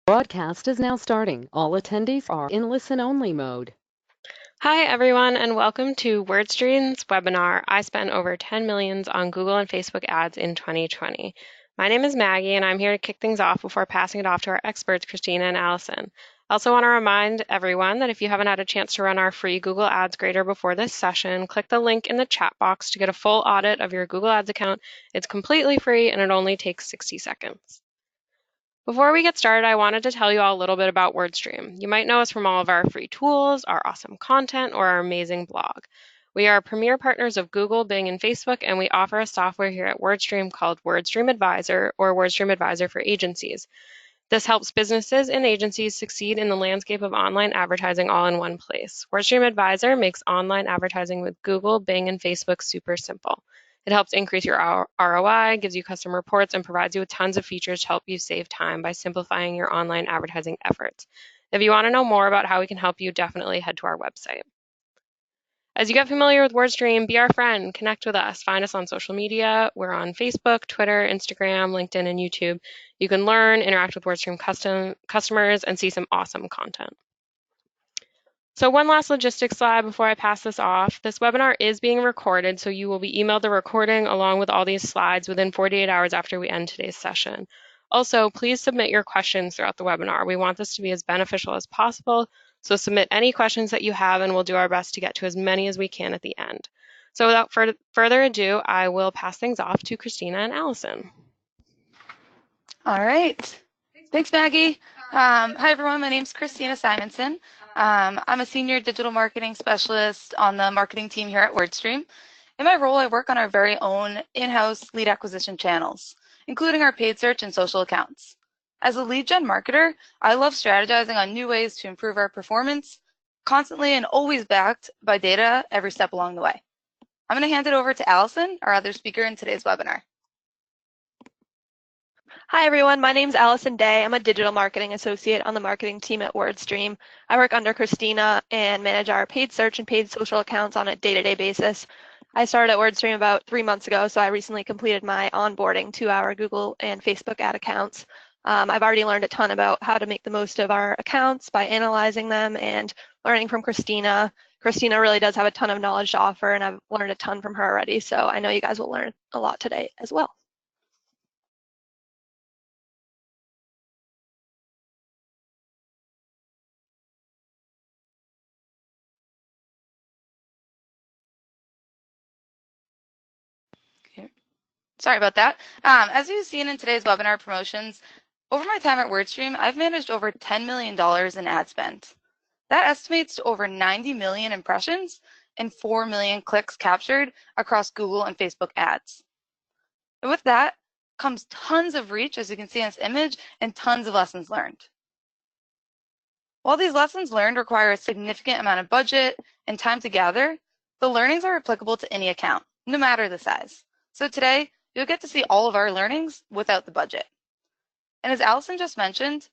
Broadcast is now starting. All attendees are in listen-only mode. Hi, everyone, and welcome to WordStream's webinar, I Spent Over 10 Millions on Google and Facebook Ads in 2020. My name is Maggie, and I'm here to kick things off before passing it off to our experts, Christina and Allison. I also want to remind everyone that if you haven't had a chance to run our free Google Ads Grader before this session, click the link in the chat box to get a full audit of your Google Ads account. It's completely free, and it only takes 60 seconds. Before we get started, I wanted to tell you all a little bit about WordStream. You might know us from all of our free tools, our awesome content, or our amazing blog. We are premier partners of Google, Bing, and Facebook, and we offer a software here at WordStream called WordStream Advisor or WordStream Advisor for agencies. This helps businesses and agencies succeed in the landscape of online advertising all in one place. WordStream Advisor makes online advertising with Google, Bing, and Facebook super simple. It helps increase your ROI, gives you custom reports, and provides you with tons of features to help you save time by simplifying your online advertising efforts. If you want to know more about how we can help you, definitely head to our website. As you get familiar with WordStream, be our friend, connect with us, find us on social media. We're on Facebook, Twitter, Instagram, LinkedIn, and YouTube. You can learn, interact with WordStream customers, and see some awesome content. So one last logistics slide before I pass this off. This webinar is being recorded, so you will be emailed the recording along with all these slides within 48 hours after we end today's session. Also, please submit your questions throughout the webinar. We want this to be as beneficial as possible, so submit any questions that you have and we'll do our best to get to as many as we can at the end. So without further ado, I will pass things off to Christina and Allison. All right. Thanks, Maggie. Hi, everyone. My name is Christina Simonson. I'm a senior digital marketing specialist on the marketing team here at WordStream. In my role, I work on our very own in-house lead acquisition channels, including our paid search and social accounts. As a lead gen marketer, I love strategizing on new ways to improve our performance, constantly and always backed by data every step along the way. I'm going to hand it over to Allison, our other speaker in today's webinar. Hi, everyone. My name is Allison Day. I'm a digital marketing associate on the marketing team at WordStream. I work under Christina and manage our paid search and paid social accounts on a day-to-day basis. I started at WordStream about 3 months ago, so I recently completed my onboarding to our Google and Facebook ad accounts. I've already learned a ton about how to make the most of our accounts by analyzing them and learning from Christina. Christina really does have a ton of knowledge to offer, and I've learned a ton from her already, so I know you guys will learn a lot today as well. Sorry about that. As you've seen in today's webinar promotions, over my time at WordStream, I've managed over $10 million in ad spend. That estimates to over 90 million impressions and 4 million clicks captured across Google and Facebook ads. And with that comes tons of reach, as you can see in this image, and tons of lessons learned. While these lessons learned require a significant amount of budget and time to gather, the learnings are applicable to any account, no matter the size. So today, you'll get to see all of our learnings without the budget. And as Allison just mentioned,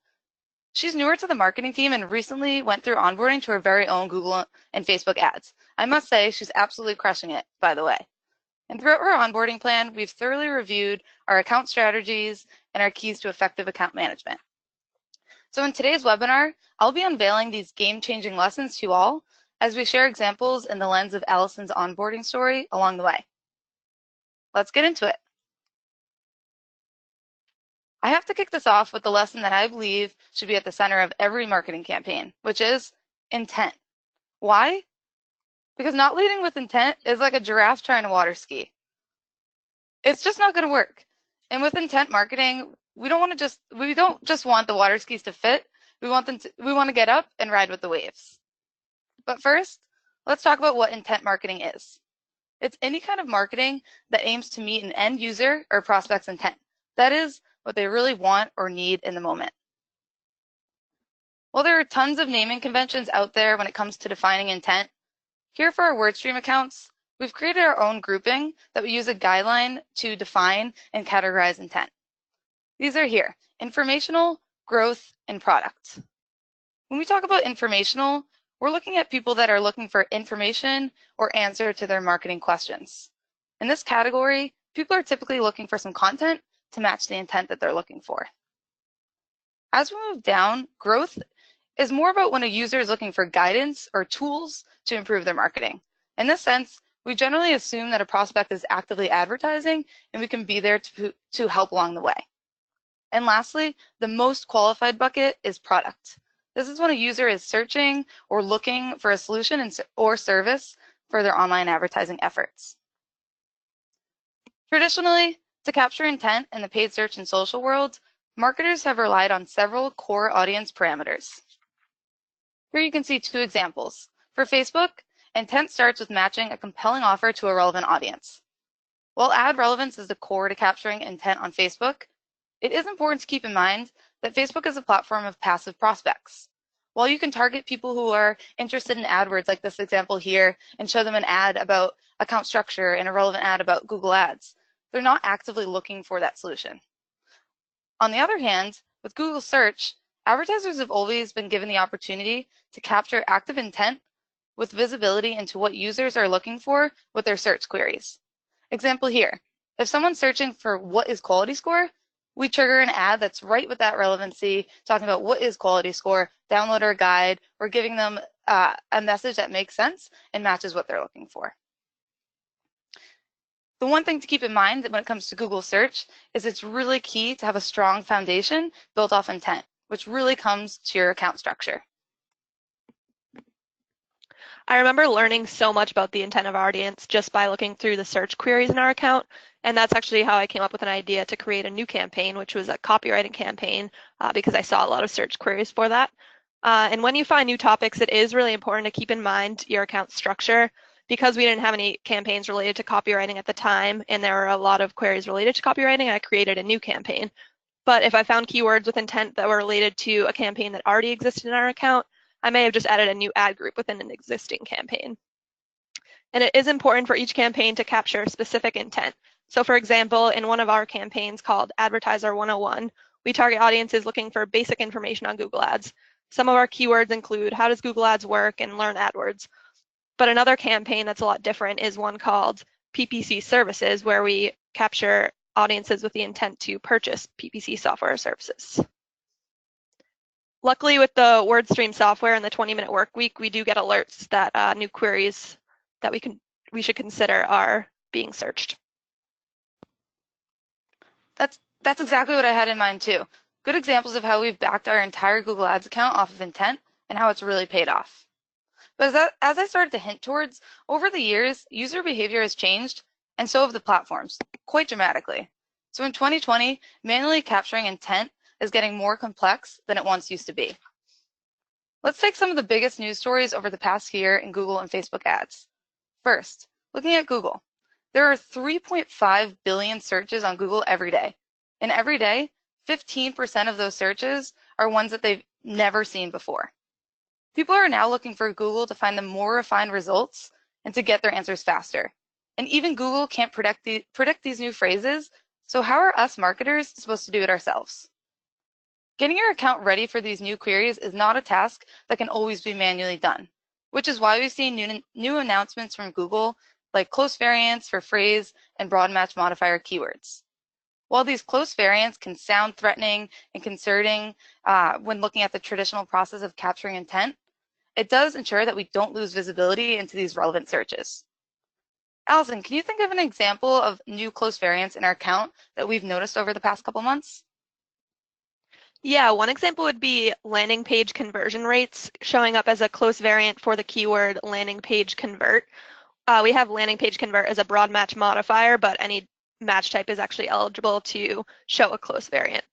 she's newer to the marketing team and recently went through onboarding to her very own Google and Facebook ads. I must say she's absolutely crushing it, by the way. And throughout her onboarding plan, we've thoroughly reviewed our account strategies and our keys to effective account management. So in today's webinar, I'll be unveiling these game-changing lessons to you all as we share examples in the lens of Allison's onboarding story along the way. Let's get into it. I have to kick this off with the lesson that I believe should be at the center of every marketing campaign, which is intent. Why? Because not leading with intent is like a giraffe trying to water ski. It's just not going to work. And with intent marketing, we don't just want the water skis to fit. We want to get up and ride with the waves. But first, let's talk about what intent marketing is. It's any kind of marketing that aims to meet an end user or prospect's intent. That is, what they really want or need in the moment. While there are tons of naming conventions out there when it comes to defining intent, here for our WordStream accounts, we've created our own grouping that we use a guideline to define and categorize intent. These are here: informational, growth, and product. When we talk about informational, we're looking at people that are looking for information or answer to their marketing questions. In this category, people are typically looking for some content to match the intent that they're looking for. As we move down, growth is more about when a user is looking for guidance or tools to improve their marketing. In this sense, we generally assume that a prospect is actively advertising and we can be there to help along the way. And lastly, the most qualified bucket is product. This is when a user is searching or looking for a solution or service for their online advertising efforts. Traditionally, to capture intent in the paid search and social world, marketers have relied on several core audience parameters. Here you can see two examples. For Facebook, intent starts with matching a compelling offer to a relevant audience. While ad relevance is the core to capturing intent on Facebook, it is important to keep in mind that Facebook is a platform of passive prospects. While you can target people who are interested in AdWords, like this example here, and show them an ad about account structure and a relevant ad about Google Ads, they're not actively looking for that solution. On the other hand, with Google Search, advertisers have always been given the opportunity to capture active intent with visibility into what users are looking for with their search queries. Example here, if someone's searching for what is quality score, we trigger an ad that's right with that relevancy, talking about what is quality score, download our guide, or giving them a message that makes sense and matches what they're looking for. The one thing to keep in mind when it comes to Google search is it's really key to have a strong foundation built off intent, which really comes to your account structure. I remember learning so much about the intent of our audience just by looking through the search queries in our account. And that's actually how I came up with an idea to create a new campaign, which was a copywriting campaign, because I saw a lot of search queries for that. And when you find new topics, it is really important to keep in mind your account structure. Because we didn't have any campaigns related to copywriting at the time, and there were a lot of queries related to copywriting, I created a new campaign. But if I found keywords with intent that were related to a campaign that already existed in our account, I may have just added a new ad group within an existing campaign. And it is important for each campaign to capture specific intent. So for example, in one of our campaigns called Advertiser 101, we target audiences looking for basic information on Google Ads. Some of our keywords include how does Google Ads work and learn AdWords. But another campaign that's a lot different is one called PPC Services, where we capture audiences with the intent to purchase PPC software or services. Luckily, with the WordStream software and the 20-minute work week, we do get alerts that new queries that we should consider are being searched. That's exactly what I had in mind too. Good examples of how we've backed our entire Google Ads account off of intent and how it's really paid off. But as I started to hint towards, over the years, user behavior has changed, and so have the platforms, quite dramatically. So in 2020, manually capturing intent is getting more complex than it once used to be. Let's take some of the biggest news stories over the past year in Google and Facebook ads. First, looking at Google. There are 3.5 billion searches on Google every day. And every day, 15% of those searches are ones that they've never seen before. People are now looking for Google to find them more refined results and to get their answers faster. And even Google can't predict these new phrases, so how are us marketers supposed to do it ourselves? Getting your account ready for these new queries is not a task that can always be manually done, which is why we've seen new announcements from Google like close variance for phrase and broad match modifier keywords. While these close variants can sound threatening and concerning when looking at the traditional process of capturing intent, it does ensure that we don't lose visibility into these relevant searches. Allison, can you think of an example of new close variants in our account that we've noticed over the past couple months? Yeah, one example would be landing page conversion rates showing up as a close variant for the keyword landing page convert. We have landing page convert as a broad match modifier, but any match type is actually eligible to show a close variant.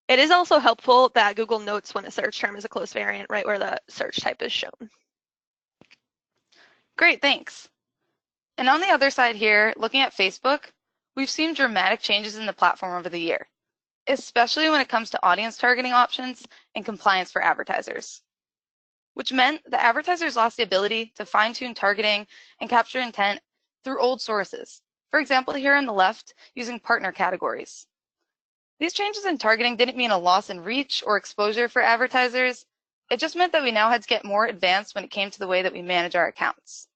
It is also helpful that Google notes when a search term is a close variant right where the search type is shown. Great, thanks. And on the other side here, looking at Facebook, we've seen dramatic changes in the platform over the year, especially when it comes to audience targeting options and compliance for advertisers, which meant that advertisers lost the ability to fine-tune targeting and capture intent through old sources. For example, here on the left, using partner categories. These changes in targeting didn't mean a loss in reach or exposure for advertisers. It just meant that we now had to get more advanced when it came to the way that we manage our accounts.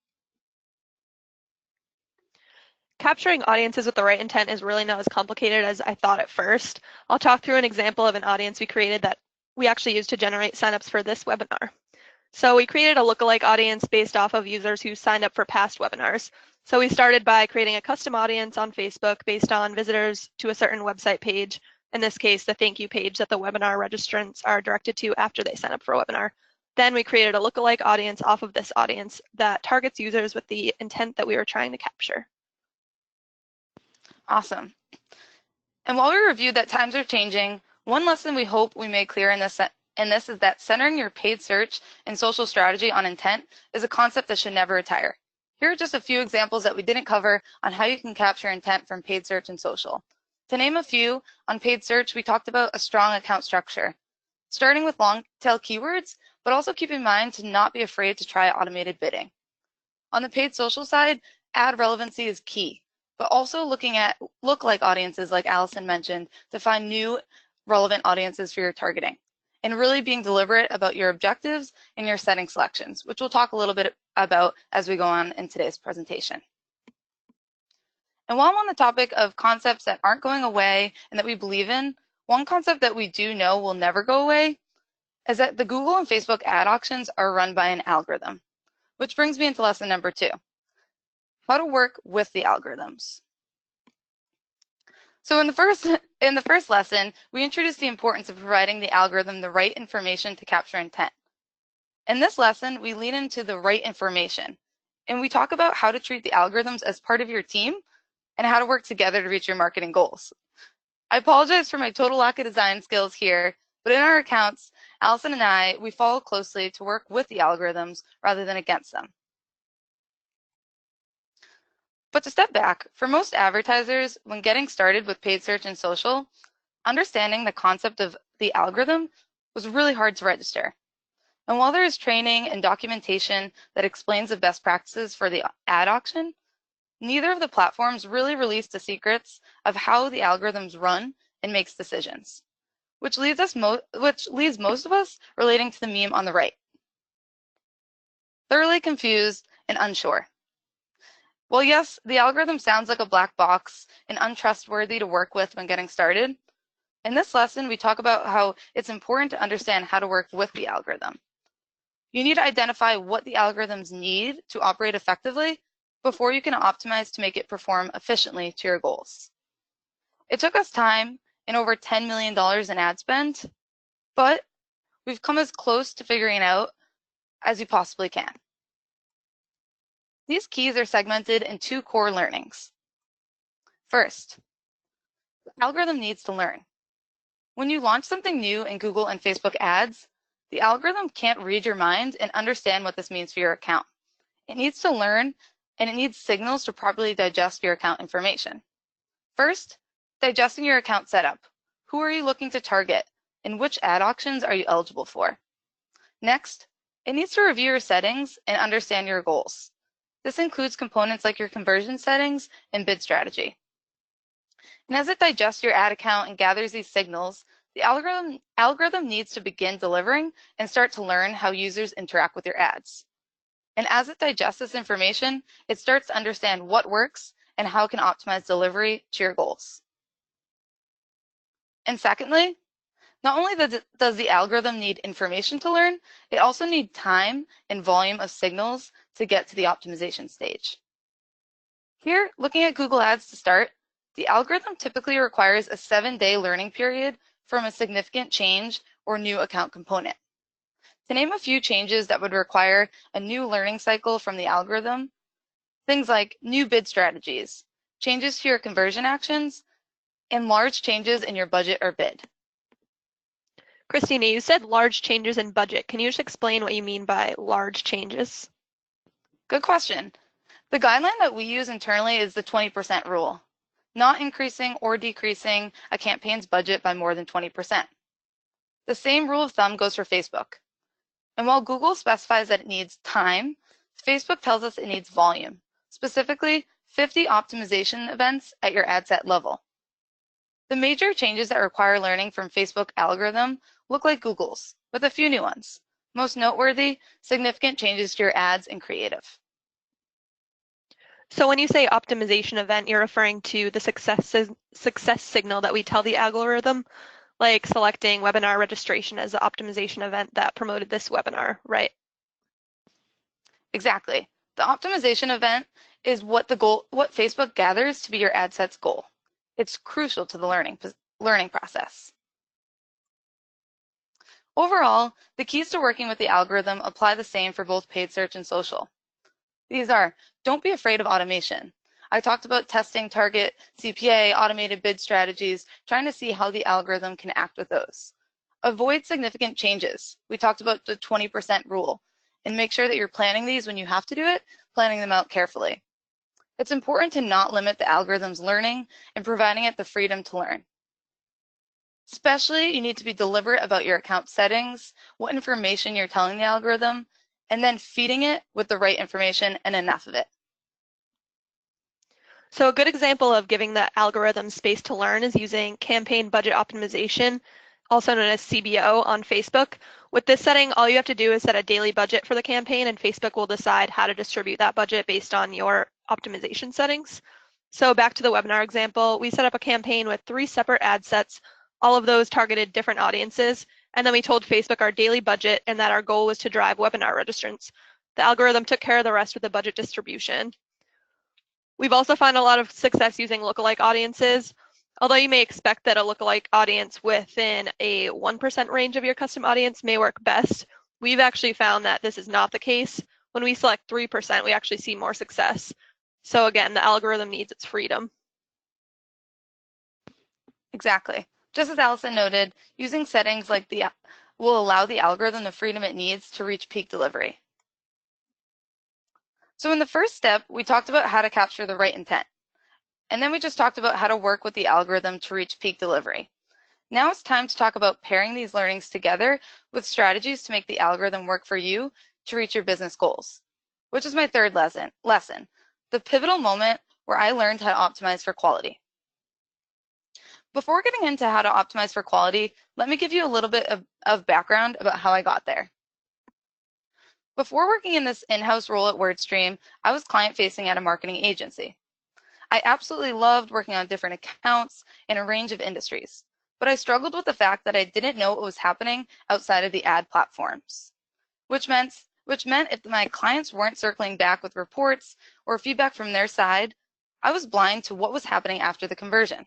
Capturing audiences with the right intent is really not as complicated as I thought at first. I'll talk through an example of an audience we created that we actually used to generate signups for this webinar. So we created a lookalike audience based off of users who signed up for past webinars. So we started by creating a custom audience on Facebook based on visitors to a certain website page. In this case, the thank you page that the webinar registrants are directed to after they sign up for a webinar. Then we created a lookalike audience off of this audience that targets users with the intent that we were trying to capture. Awesome. And while we reviewed that times are changing, one lesson we hope we made clear in this is that centering your paid search and social strategy on intent is a concept that should never retire. Here are just a few examples that we didn't cover on how you can capture intent from paid search and social. To name a few, on paid search, we talked about a strong account structure, starting with long tail keywords, but also keep in mind to not be afraid to try automated bidding. On the paid social side, ad relevancy is key, but also looking at lookalike audiences like Allison mentioned to find new relevant audiences for your targeting, and really being deliberate about your objectives and your setting selections, which we'll talk a little bit about as we go on in today's presentation. And while I'm on the topic of concepts that aren't going away and that we believe in, one concept that we do know will never go away is that the Google and Facebook ad auctions are run by an algorithm, which brings me into lesson number 2. How to work with the algorithms. So in the first lesson, we introduced the importance of providing the algorithm the right information to capture intent. In this lesson, we lean into the right information, and we talk about how to treat the algorithms as part of your team and how to work together to reach your marketing goals. I apologize for my total lack of design skills here, but in our accounts, Allison and we follow closely to work with the algorithms rather than against them. But to step back, for most advertisers, when getting started with paid search and social, understanding the concept of the algorithm was really hard to register. And while there is training and documentation that explains the best practices for the ad auction, neither of the platforms really released the secrets of how the algorithms run and makes decisions, which leaves most of us relating to the meme on the right. Thoroughly confused and unsure. Well, yes, the algorithm sounds like a black box and untrustworthy to work with when getting started. In this lesson, we talk about how it's important to understand how to work with the algorithm. You need to identify what the algorithms need to operate effectively before you can optimize to make it perform efficiently to your goals. It took us time and over $10 million in ad spend, but we've come as close to figuring it out as you possibly can. These keys are segmented in 2 core learnings. First, the algorithm needs to learn. When you launch something new in Google and Facebook ads, the algorithm can't read your mind and understand what this means for your account. It needs to learn, and it needs signals to properly digest your account information. First, digesting your account setup. Who are you looking to target, and which ad auctions are you eligible for? Next, it needs to review your settings and understand your goals. This includes components like your conversion settings and bid strategy. And as it digests your ad account and gathers these signals, the algorithm needs to begin delivering and start to learn how users interact with your ads. And as it digests this information, it starts to understand what works and how it can optimize delivery to your goals. And secondly, not only does the algorithm need information to learn, it also needs time and volume of signals to get to the optimization stage. Here, looking at Google Ads to start, the algorithm typically requires a 7-day learning period from a significant change or new account component. To name a few changes that would require a new learning cycle from the algorithm, things like new bid strategies, changes to your conversion actions, and large changes in your budget or bid. Christina, you said large changes in budget. Can you just explain what you mean by large changes? Good question. The guideline that we use internally is the 20% rule, not increasing or decreasing a campaign's budget by more than 20%. The same rule of thumb goes for Facebook. And while Google specifies that it needs time, Facebook tells us it needs volume, specifically 50 optimization events at your ad set level. The major changes that require learning from Facebook algorithm look like Google's, with a few new ones. Most noteworthy, significant changes to your ads and creative. So when you say optimization event, you're referring to the success signal that we tell the algorithm like selecting webinar registration as the optimization event that promoted this webinar, right? Exactly. The optimization event is what Facebook gathers to be your ad set's goal. It's crucial to the learning process. Overall, the keys to working with the algorithm apply the same for both paid search and social. These are, don't be afraid of automation. I talked about testing target CPA, automated bid strategies, trying to see how the algorithm can act with those. Avoid significant changes. We talked about the 20% rule, and make sure that you're planning these when you have to do it, planning them out carefully. It's important to not limit the algorithm's learning and providing it the freedom to learn. Especially, you need to be deliberate about your account settings, what information you're telling the algorithm, and then feeding it with the right information and enough of it. So a good example of giving the algorithm space to learn is using campaign budget optimization, also known as CBO, on Facebook. With this setting, all you have to do is set a daily budget for the campaign, and Facebook will decide how to distribute that budget based on your optimization settings. So back to the webinar example, we set up a campaign with 3 separate ad sets. All of those targeted different audiences. And then we told Facebook our daily budget and that our goal was to drive webinar registrants. The algorithm took care of the rest with the budget distribution. We've also found a lot of success using lookalike audiences. Although you may expect that a lookalike audience within a 1% range of your custom audience may work best, we've actually found that this is not the case. When we select 3%, we actually see more success. So again, the algorithm needs its freedom. Exactly. Just as Allison noted, using settings like will allow the algorithm the freedom it needs to reach peak delivery. So in the first step, we talked about how to capture the right intent. And then we just talked about how to work with the algorithm to reach peak delivery. Now it's time to talk about pairing these learnings together with strategies to make the algorithm work for you to reach your business goals, which is my third lesson, the pivotal moment where I learned how to optimize for quality. Before getting into how to optimize for quality, let me give you a little bit of background about how I got there. Before working in this in-house role at WordStream, I was client-facing at a marketing agency. I absolutely loved working on different accounts in a range of industries, but I struggled with the fact that I didn't know what was happening outside of the ad platforms, which meant if my clients weren't circling back with reports or feedback from their side, I was blind to what was happening after the conversion,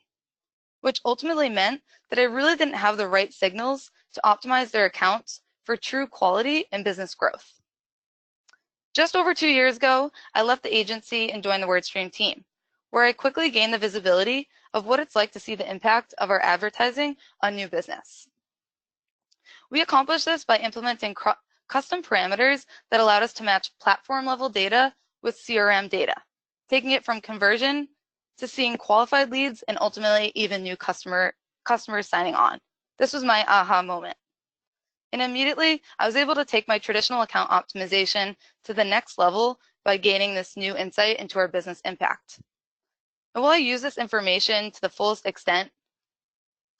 which ultimately meant that I really didn't have the right signals to optimize their accounts for true quality and business growth. Just over 2 years ago, I left the agency and joined the WordStream team, where I quickly gained the visibility of what it's like to see the impact of our advertising on new business. We accomplished this by implementing custom parameters that allowed us to match platform-level data with CRM data, taking it from conversion to seeing qualified leads and ultimately even new customers signing on. This was my aha moment. And immediately, I was able to take my traditional account optimization to the next level by gaining this new insight into our business impact. And while I use this information to the fullest extent,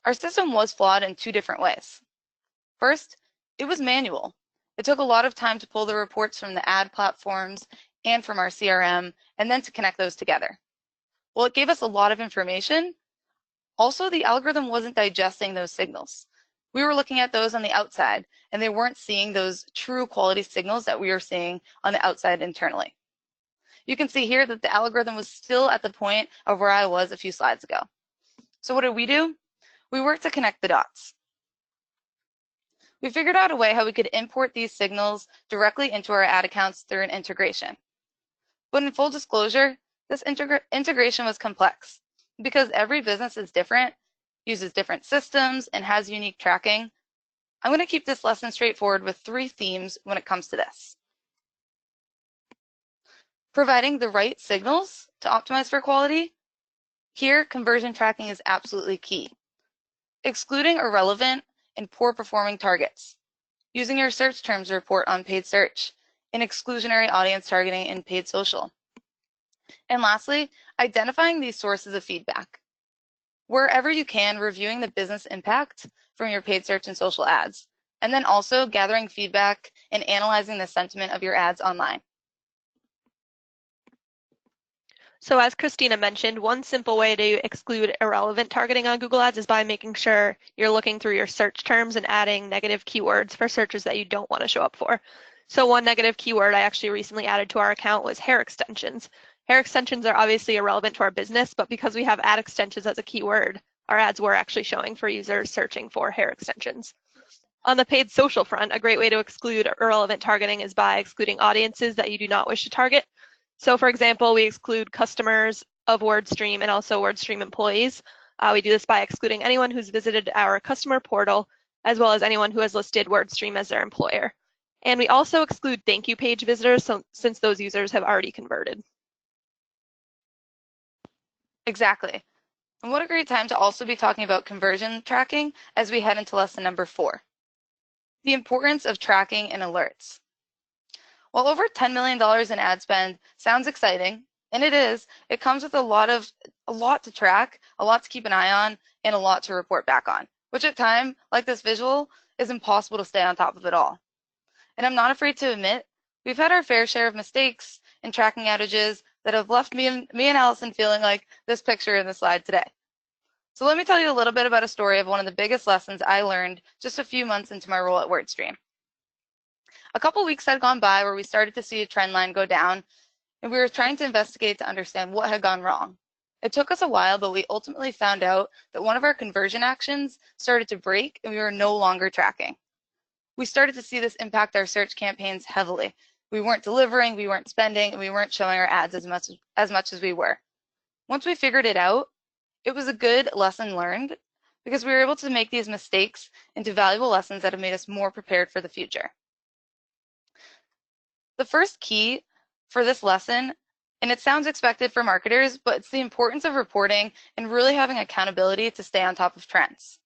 our system was flawed in 2 different ways. First, it was manual. It took a lot of time to pull the reports from the ad platforms and from our CRM, and then to connect those together. While it gave us a lot of information, also the algorithm wasn't digesting those signals. We were looking at those on the outside, and they weren't seeing those true quality signals that we were seeing on the outside internally. You can see here that the algorithm was still at the point of where I was a few slides ago. So what did we do? We worked to connect the dots. We figured out a way how we could import these signals directly into our ad accounts through an integration. But in full disclosure, this integration was complex because every business is different, uses different systems, and has unique tracking. I'm going to keep this lesson straightforward with 3 themes when it comes to this. Providing the right signals to optimize for quality. Here, conversion tracking is absolutely key. Excluding irrelevant and poor performing targets. Using your search terms report on paid search, and exclusionary audience targeting in paid social. And lastly, identifying these sources of feedback. Wherever you can, reviewing the business impact from your paid search and social ads, and then also gathering feedback and analyzing the sentiment of your ads online. So as Christina mentioned, one simple way to exclude irrelevant targeting on Google Ads is by making sure you're looking through your search terms and adding negative keywords for searches that you don't want to show up for. So one negative keyword I actually recently added to our account was hair extensions. Hair extensions are obviously irrelevant to our business, but because we have ad extensions as a keyword, our ads were actually showing for users searching for hair extensions. On the paid social front, a great way to exclude irrelevant targeting is by excluding audiences that you do not wish to target. So for example, we exclude customers of WordStream and also WordStream employees. We do this by excluding anyone who's visited our customer portal, as well as anyone who has listed WordStream as their employer. And we also exclude thank you page visitors since those users have already converted. Exactly. And what a great time to also be talking about conversion tracking as we head into lesson number 4. The importance of tracking and alerts. While over $10 million in ad spend sounds exciting, and it is, it comes with a lot to track, a lot to keep an eye on, and a lot to report back on, which at times, like this visual, is impossible to stay on top of it all. And I'm not afraid to admit, we've had our fair share of mistakes and tracking outages that have left me and Allison feeling like this picture in the slide today. So let me tell you a little bit about a story of one of the biggest lessons I learned just a few months into my role at WordStream. A couple weeks had gone by where we started to see a trend line go down, and we were trying to investigate to understand what had gone wrong. It took us a while, but we ultimately found out that one of our conversion actions started to break and we were no longer tracking. We started to see this impact our search campaigns heavily. We weren't delivering, we weren't spending, and we weren't showing our ads as much as we were. Once we figured it out, it was a good lesson learned because we were able to make these mistakes into valuable lessons that have made us more prepared for the future. The first key for this lesson, and it sounds expected for marketers, but it's the importance of reporting and really having accountability to stay on top of trends.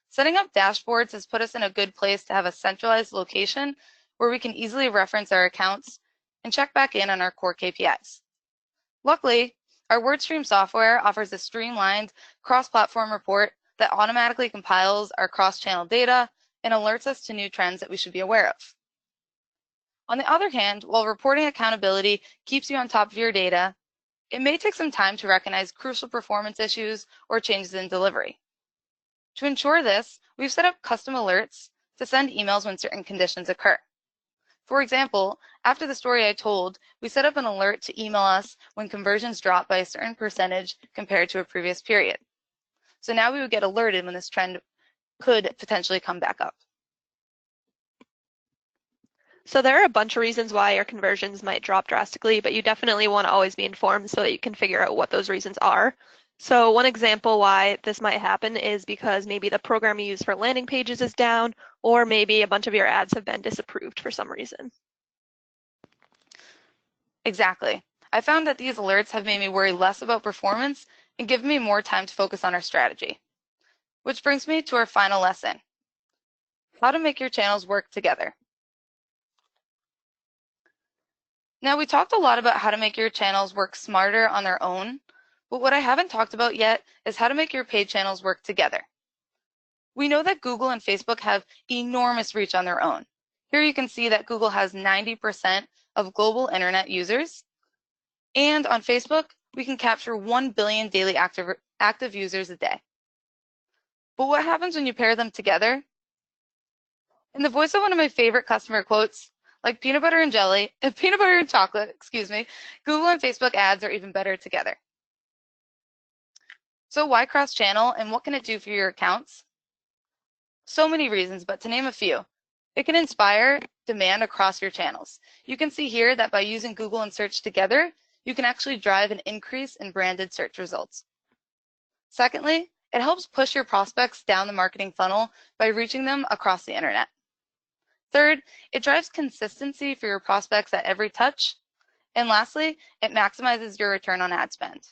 Setting up dashboards has put us in a good place to have a centralized location where we can easily reference our accounts and check back in on our core KPIs. Luckily, our WordStream software offers a streamlined cross-platform report that automatically compiles our cross-channel data and alerts us to new trends that we should be aware of. On the other hand, while reporting accountability keeps you on top of your data, it may take some time to recognize crucial performance issues or changes in delivery. To ensure this, we've set up custom alerts to send emails when certain conditions occur. For example, after the story I told, we set up an alert to email us when conversions drop by a certain percentage compared to a previous period. So now we would get alerted when this trend could potentially come back up. So there are a bunch of reasons why your conversions might drop drastically, but you definitely want to always be informed so that you can figure out what those reasons are. So one example why this might happen is because maybe the program you use for landing pages is down, or maybe a bunch of your ads have been disapproved for some reason. Exactly. I found that these alerts have made me worry less about performance and given me more time to focus on our strategy. Which brings me to our final lesson, how to make your channels work together. Now, we talked a lot about how to make your channels work smarter on their own, but what I haven't talked about yet is how to make your paid channels work together. We know that Google and Facebook have enormous reach on their own. Here you can see that Google has 90% of global internet users, and on Facebook, we can capture 1 billion daily active users a day. But what happens when you pair them together? In the voice of one of my favorite customer quotes, like peanut butter and chocolate, Google and Facebook ads are even better together. So why cross-channel and what can it do for your accounts? So many reasons, but to name a few, it can inspire demand across your channels. You can see here that by using Google and search together, you can actually drive an increase in branded search results. Secondly, it helps push your prospects down the marketing funnel by reaching them across the internet. Third, it drives consistency for your prospects at every touch. And lastly, it maximizes your return on ad spend.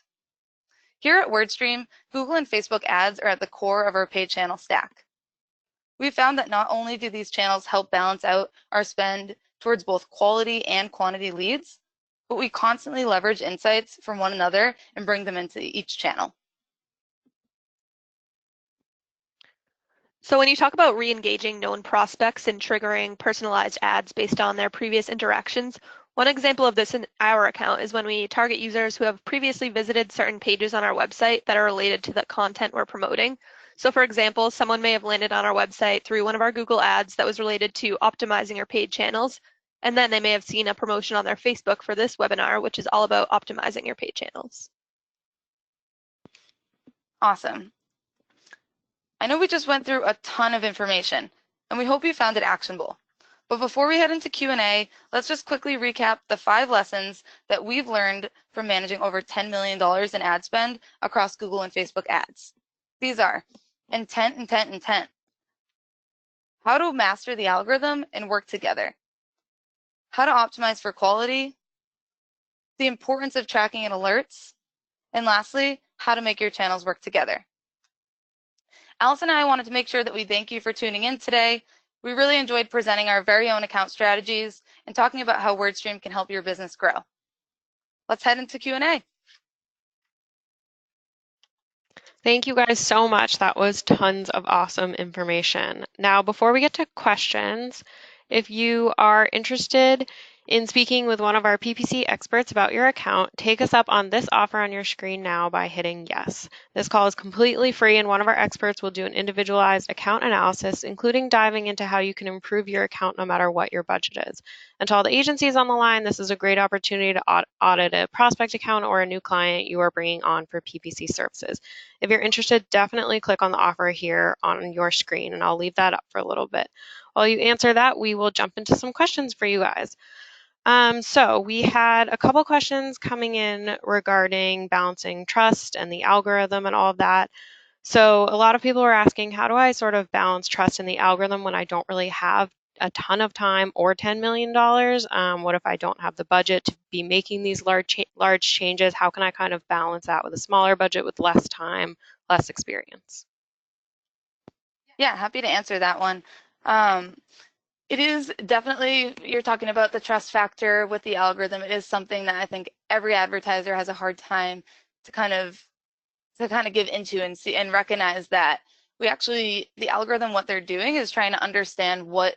Here at WordStream, Google and Facebook ads are at the core of our paid channel stack. We've found that not only do these channels help balance out our spend towards both quality and quantity leads, but we constantly leverage insights from one another and bring them into each channel. So when you talk about re-engaging known prospects and triggering personalized ads based on their previous interactions, One example of this in our account is when we target users who have previously visited certain pages on our website that are related to the content we're promoting. So for example, someone may have landed on our website through one of our Google ads that was related to optimizing your paid channels, and then they may have seen a promotion on their Facebook for this webinar, which is all about optimizing your paid channels. Awesome. I know we just went through a ton of information, and we hope you found it actionable. But before we head into Q&A, let's just quickly recap the 5 lessons that we've learned from managing over $10 million in ad spend across Google and Facebook ads. These are intent, intent, intent. How to master the algorithm and work together. How to optimize for quality. The importance of tracking and alerts. And lastly, how to make your channels work together. Alice and I wanted to make sure that we thank you for tuning in today. We really enjoyed presenting our very own account strategies and talking about how WordStream can help your business grow. Let's head into Q&A. Thank you guys so much. That was tons of awesome information. Now, before we get to questions, if you are interested in speaking with one of our PPC experts about your account, take us up on this offer on your screen now by hitting yes. This call is completely free, and one of our experts will do an individualized account analysis, including diving into how you can improve your account no matter what your budget is. And to all the agencies on the line, this is a great opportunity to audit a prospect account or a new client you are bringing on for PPC services. If you're interested, definitely click on the offer here on your screen, and I'll leave that up for a little bit. While you answer that, we will jump into some questions for you guys. So we had a couple questions coming in regarding balancing trust and the algorithm and all of that. So a lot of people are asking, how do I sort of balance trust in the algorithm when I don't really have a ton of time or $10 million? What if I don't have the budget to be making these large changes? How can I kind of balance that with a smaller budget with less time, less experience? Yeah, happy to answer that one. It is definitely, you're talking about the trust factor with the algorithm. It is something that I think every advertiser has a hard time to kind of give into and see and recognize that the algorithm, what they're doing is trying to understand what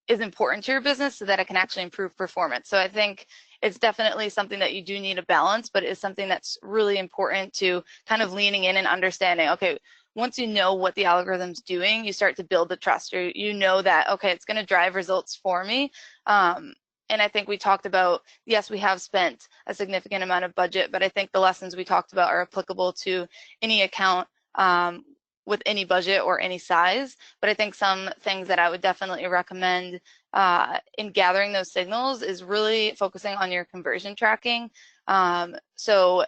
is important to your business so that it can actually improve performance. So I think it's definitely something that you do need a balance, but it is something that's really important to kind of leaning in and understanding, okay, once you know what the algorithm's doing, you start to build the trust, or you know that, okay, it's going to drive results for me. And I think we talked about, yes, we have spent a significant amount of budget, but I think the lessons we talked about are applicable to any account with any budget or any size. But I think some things that I would definitely recommend in gathering those signals is really focusing on your conversion tracking. So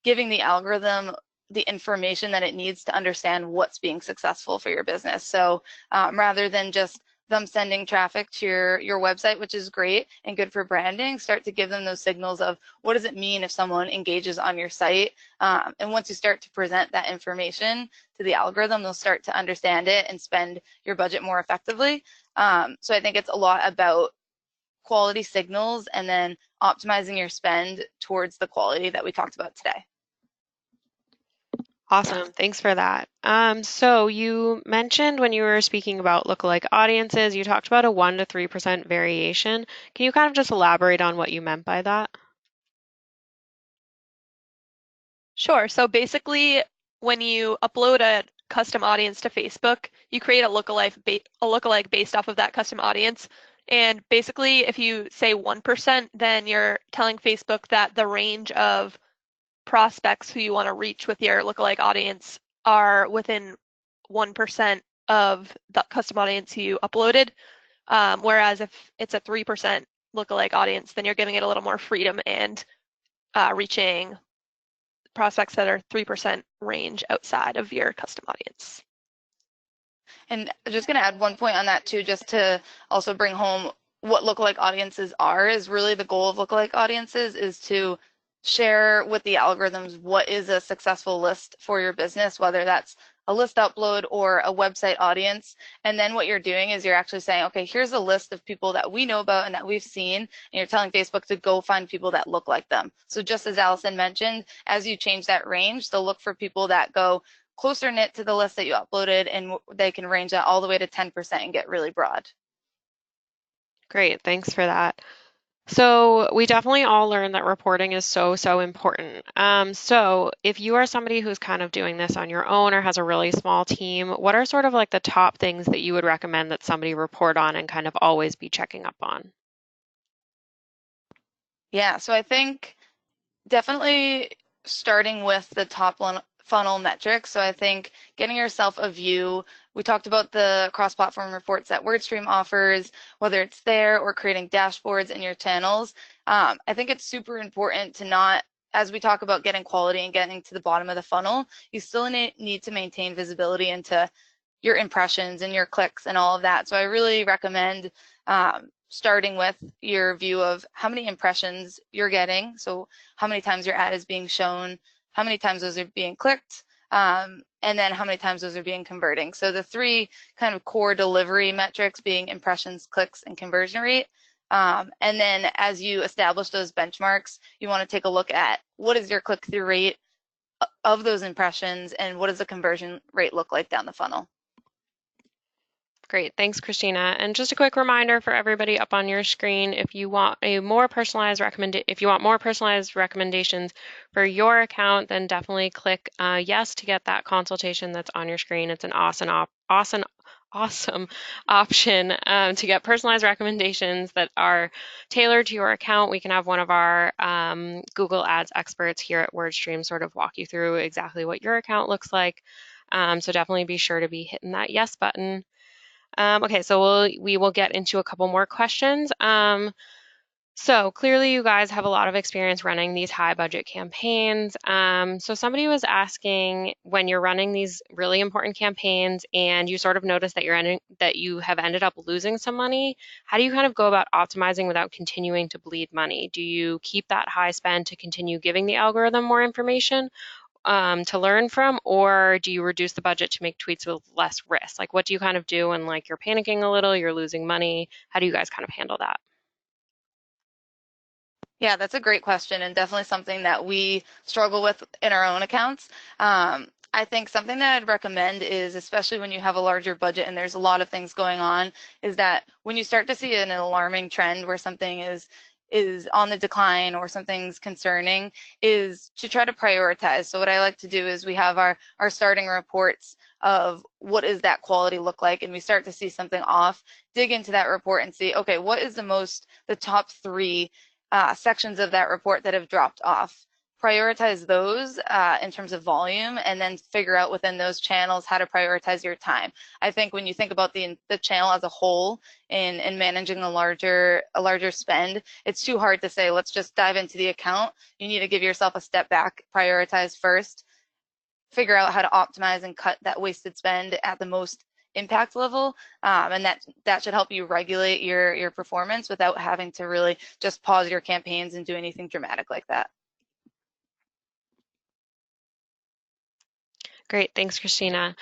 giving the algorithm the information that it needs to understand what's being successful for your business. So rather than just them sending traffic to your website, which is great and good for branding, start to give them those signals of what does it mean if someone engages on your site. And once you start to present that information to the algorithm, they'll start to understand it and spend your budget more effectively. So I think it's a lot about quality signals and then optimizing your spend towards the quality that we talked about today. Awesome, thanks for that. So you mentioned when you were speaking about lookalike audiences, you talked about a 1 to 3% variation. Can you kind of just elaborate on what you meant by that? Sure. So basically, when you upload a custom audience to Facebook, you create a lookalike based off of that custom audience. And basically, if you say 1%, then you're telling Facebook that the range of prospects who you want to reach with your lookalike audience are within 1% of the custom audience you uploaded. Whereas if it's a 3% lookalike audience, then you're giving it a little more freedom and reaching prospects that are 3% range outside of your custom audience. And just going to add one point on that too, just to also bring home what lookalike audiences are, is really the goal of lookalike audiences is to share with the algorithms what is a successful list for your business, whether that's a list upload or a website audience. And then what you're doing is you're actually saying, okay, here's a list of people that we know about and that we've seen, and you're telling Facebook to go find people that look like them. So just as Allison mentioned, as you change that range, they'll look for people that go closer knit to the list that you uploaded, and they can range that all the way to 10% and get really broad. Great, thanks for that. So we definitely all learned that reporting is so important. So if you are somebody who's kind of doing this on your own or has a really small team, what are sort of like the top things that you would recommend that somebody report on and kind of always be checking up on? Yeah, so I think definitely starting with the top funnel metrics. So I think getting yourself a view. We talked about the cross-platform reports that WordStream offers, whether it's there or creating dashboards in your channels. I think it's super important to not, as we talk about getting quality and getting to the bottom of the funnel, you still need to maintain visibility into your impressions and your clicks and all of that. So I really recommend starting with your view of how many impressions you're getting. So how many times your ad is being shown, how many times those are being clicked, and then how many times those are being converting. So the three kind of core delivery metrics being impressions, clicks, and conversion rate. And then as you establish those benchmarks, you want to take a look at what is your click-through rate of those impressions and what does the conversion rate look like down the funnel. Great, thanks, Christina. And just a quick reminder for everybody up on your screen, if you want more personalized recommendations for your account, then definitely click yes to get that consultation that's on your screen. It's an awesome option to get personalized recommendations that are tailored to your account. We can have one of our Google Ads experts here at WordStream sort of walk you through exactly what your account looks like. So definitely be sure to be hitting that yes button. Okay, so we will get into a couple more questions. So clearly you guys have a lot of experience running these high budget campaigns. So somebody was asking, when you're running these really important campaigns and you sort of notice that that you have ended up losing some money, how do you kind of go about optimizing without continuing to bleed money? Do you keep that high spend to continue giving the algorithm more information? To learn from, or do you reduce the budget to make tweets with less risk? Like, what do you kind of do when like you're panicking a little, you're losing money? How do you guys kind of handle that? Yeah, that's a great question and definitely something that we struggle with in our own accounts. I think something that I'd recommend is, especially when you have a larger budget and there's a lot of things going on, is that when you start to see an alarming trend where something is on the decline or something's concerning, is to try to prioritize. So what I like to do is we have our starting reports of what does that quality look like, and we start to see something off, dig into that report and see, okay, what is the top three sections of that report that have dropped off. Prioritize those in terms of volume, and then figure out within those channels how to prioritize your time. I think when you think about the channel as a whole in managing a larger spend, it's too hard to say, let's just dive into the account. You need to give yourself a step back, prioritize first, figure out how to optimize and cut that wasted spend at the most impact level, and that should help you regulate your performance without having to really just pause your campaigns and do anything dramatic like that. Great, thanks, Christina.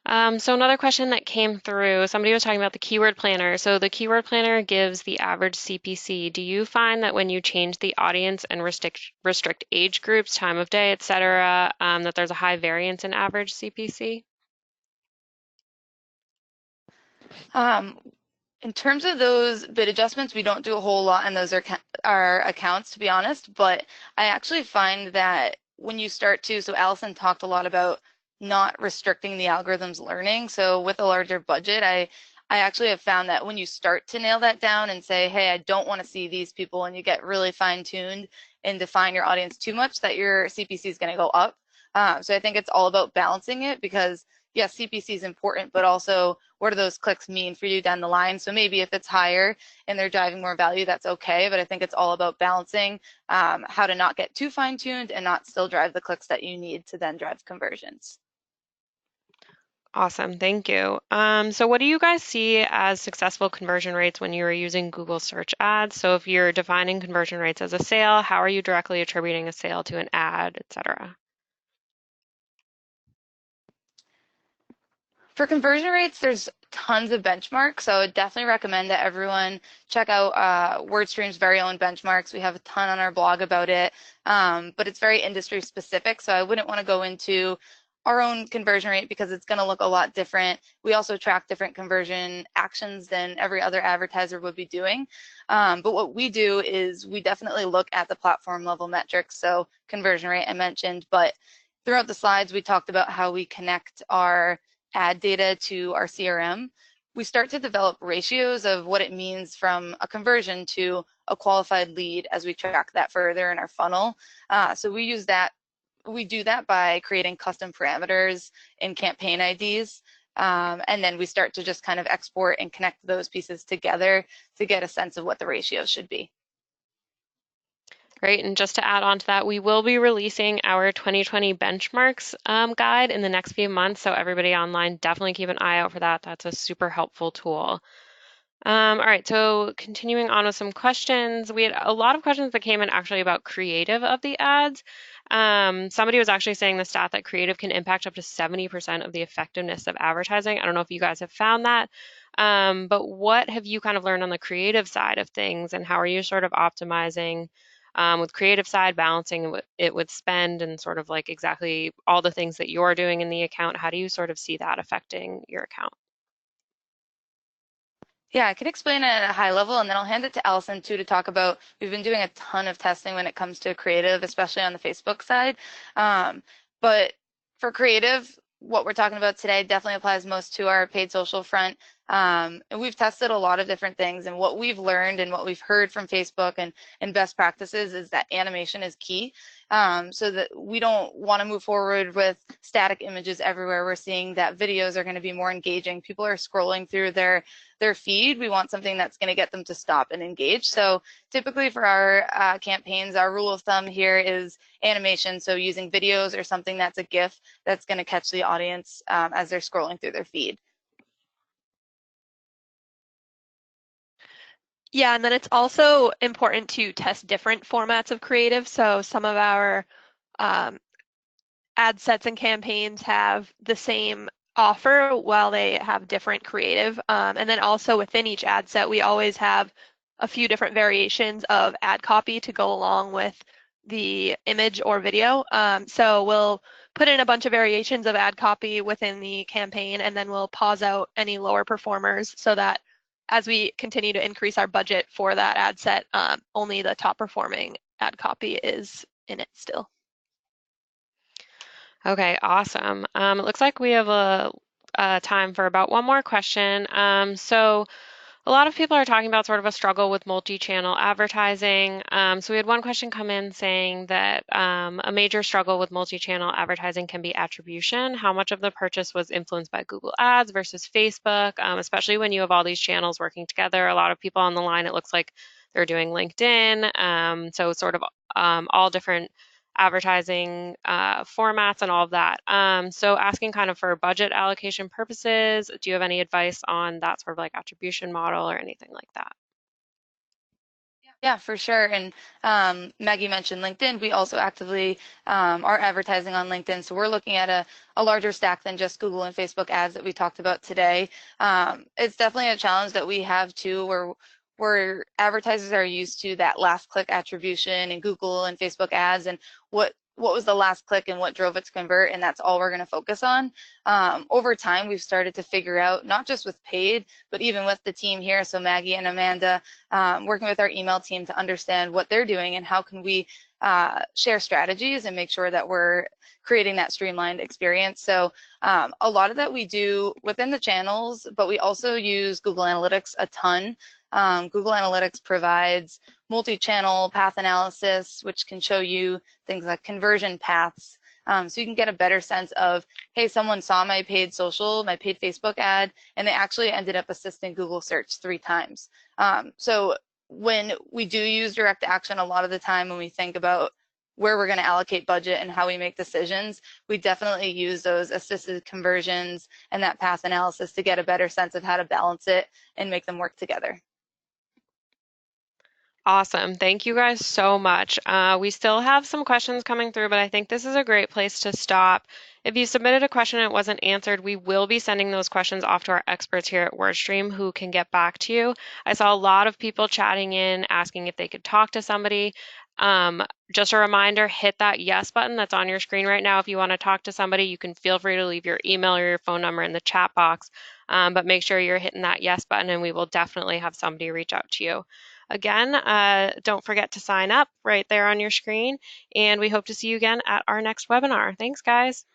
So another question that came through, somebody was talking about the keyword planner. So the keyword planner gives the average CPC. Do you find that when you change the audience and restrict age groups, time of day, et cetera, that there's a high variance in average CPC? In terms of those bid adjustments, we don't do a whole lot in those our accounts, to be honest, but I actually find that when you start to, so Allison talked a lot about not restricting the algorithm's learning. So with a larger budget, I actually have found that when you start to nail that down and say, hey, I don't want to see these people, and you get really fine-tuned and define your audience too much, that your CPC is going to go up. So I think it's all about balancing it, because yes, CPC is important, but also what do those clicks mean for you down the line? So maybe if it's higher and they're driving more value, that's okay. But I think it's all about balancing how to not get too fine-tuned and not still drive the clicks that you need to then drive conversions. Awesome, thank you. So what do you guys see as successful conversion rates when you are using Google search ads? So if you're defining conversion rates as a sale, how are you directly attributing a sale to an ad, et cetera? For conversion rates, there's tons of benchmarks, so I would definitely recommend that everyone check out WordStream's very own benchmarks. We have a ton on our blog about it, but it's very industry specific, so I wouldn't want to go into our own conversion rate because it's going to look a lot different. We also track different conversion actions than every other advertiser would be doing. But what we do is we definitely look at the platform level metrics. So conversion rate I mentioned, but throughout the slides, we talked about how we connect our ad data to our CRM. We start to develop ratios of what it means from a conversion to a qualified lead as we track that further in our funnel. So we use that. We do that by creating custom parameters in campaign IDs. And then we start to just kind of export and connect those pieces together to get a sense of what the ratio should be. Great, and just to add on to that, we will be releasing our 2020 benchmarks guide in the next few months, so everybody online, definitely keep an eye out for that. That's a super helpful tool. All right, so continuing on with some questions. We had a lot of questions that came in actually about creative of the ads. Somebody was actually saying the stat that creative can impact up to 70% of the effectiveness of advertising. I don't know if you guys have found that, but what have you kind of learned on the creative side of things, and how are you sort of optimizing with creative side, balancing it with spend, and sort of like exactly all the things that you're doing in the account? How do you sort of see that affecting your account? Yeah, I can explain it at a high level, and then I'll hand it to Allison too to talk about. We've been doing a ton of testing when it comes to creative, especially on the Facebook side. But for creative, what we're talking about today definitely applies most to our paid social front. And we've tested a lot of different things, and what we've learned and what we've heard from Facebook and best practices is that animation is key. So that we don't want to move forward with static images everywhere. We're seeing that videos are going to be more engaging. People are scrolling through their feed. We want something that's going to get them to stop and engage. So typically for our campaigns, our rule of thumb here is animation. So using videos or something that's a GIF that's going to catch the audience as they're scrolling through their feed. Yeah, and then it's also important to test different formats of creative. So some of our ad sets and campaigns have the same offer while they have different creative. And then also within each ad set, we always have a few different variations of ad copy to go along with the image or video. So we'll put in a bunch of variations of ad copy within the campaign, and then we'll pause out any lower performers so that as we continue to increase our budget for that ad set, only the top performing ad copy is in it still. Okay, awesome. It looks like we have a time for about one more question. So a lot of people are talking about sort of a struggle with multi-channel advertising. So we had one question come in saying that a major struggle with multi-channel advertising can be attribution. How much of the purchase was influenced by Google Ads versus Facebook, especially when you have all these channels working together? A lot of people on the line, it looks like they're doing LinkedIn. So sort of all different advertising formats and all of that. So asking kind of for budget allocation purposes, do you have any advice on that sort of like attribution model or anything like that? Yeah, for sure. And Maggie mentioned LinkedIn. We also actively are advertising on LinkedIn. So we're looking at a larger stack than just Google and Facebook ads that we talked about today. It's definitely a challenge that we have too, where advertisers are used to that last click attribution in Google and Facebook ads, and what was the last click and what drove it to convert, and that's all we're going to focus on. Over time, we've started to figure out, not just with paid, but even with the team here, so Maggie and Amanda, working with our email team to understand what they're doing and how can we share strategies and make sure that we're creating that streamlined experience. So a lot of that we do within the channels, but we also use Google Analytics a ton. Google Analytics provides multi-channel path analysis, which can show you things like conversion paths. So you can get a better sense of, hey, someone saw my paid social, my paid Facebook ad, and they actually ended up assisting Google search 3 times. So when we do use direct action, a lot of the time when we think about where we're going to allocate budget and how we make decisions, we definitely use those assisted conversions and that path analysis to get a better sense of how to balance it and make them work together. Awesome. Thank you guys so much. We still have some questions coming through, but I think this is a great place to stop. If you submitted a question and it wasn't answered, we will be sending those questions off to our experts here at WordStream who can get back to you. I saw a lot of people chatting in, asking if they could talk to somebody. Just a reminder, hit that yes button that's on your screen right now. If you want to talk to somebody, you can feel free to leave your email or your phone number in the chat box, but make sure you're hitting that yes button and we will definitely have somebody reach out to you. Again, don't forget to sign up right there on your screen, and we hope to see you again at our next webinar. Thanks, guys.